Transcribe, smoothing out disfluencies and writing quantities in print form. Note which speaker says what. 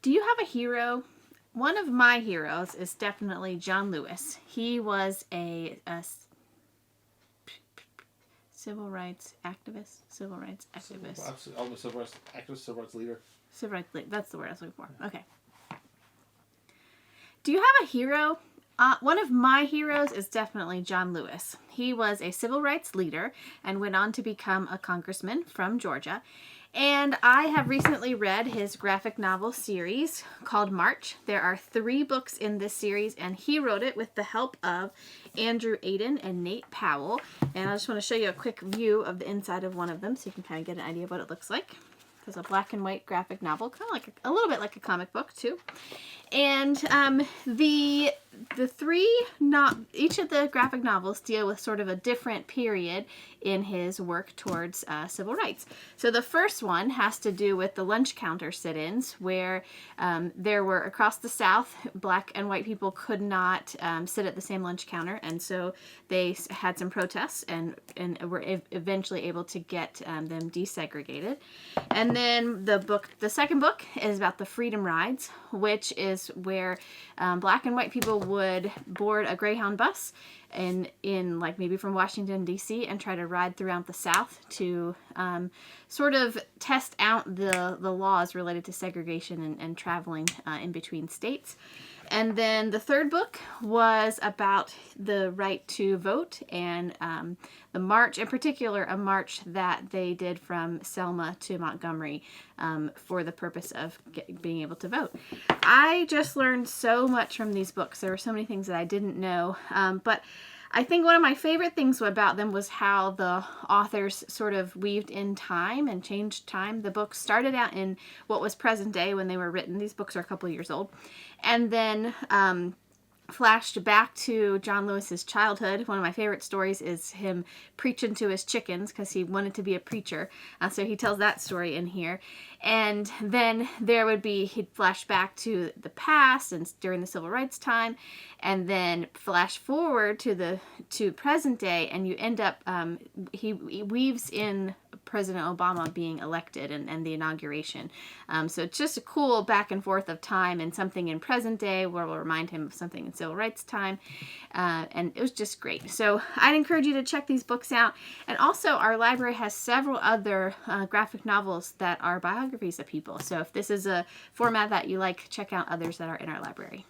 Speaker 1: Do you have a hero? One of my heroes is definitely John Lewis. He was a civil rights activist.
Speaker 2: Civil rights activist, civil rights leader.
Speaker 1: Civil rights leader. That's the word I was looking for. Okay. Do you have a hero? One of my heroes is definitely John Lewis. He was a civil rights leader and went on to become a congressman from Georgia. And I have recently read his graphic novel series called March. There are 3 books in this series, and he wrote it with the help of Andrew Aden and Nate Powell. And I just want to show you a quick view of the inside of one of them so you can kind of get an idea of what it looks like. It's a black and white graphic novel, kind of like a little bit like a comic book too. And the 3, each of the graphic novels deal with sort of a different period in his work towards civil rights. So the first one has to do with the lunch counter sit-ins, where there were, across the South, black and white people could not sit at the same lunch counter, and so they had some protests and were eventually able to get them desegregated. And then the second book is about the Freedom Rides, which is where black and white people would board a Greyhound bus in like maybe from Washington, D.C. and try to ride throughout the South to sort of test out the laws related to segregation and traveling in between states. And then the third book was about the right to vote and the march, in particular, a march that they did from Selma to Montgomery for the purpose of being able to vote. I just learned so much from these books. There were so many things that I didn't know, but I think one of my favorite things about them was how the authors sort of weaved in time and changed time. The books started out in what was present day when they were written. These books are a couple years old. And then flashed back to John Lewis's childhood. One of my favorite stories is him preaching to his chickens because he wanted to be a preacher. So he tells that story in here. And then he'd flash back to the past and during the civil rights time, and then flash forward to present day, and you end up, he weaves in President Obama being elected and the inauguration. So it's just a cool back and forth of time, and something in present day where will remind him of something in civil rights time. And it was just great. So I'd encourage you to check these books out. And also our library has several other graphic novels that are biographies of people. So if this is a format that you like, check out others that are in our library.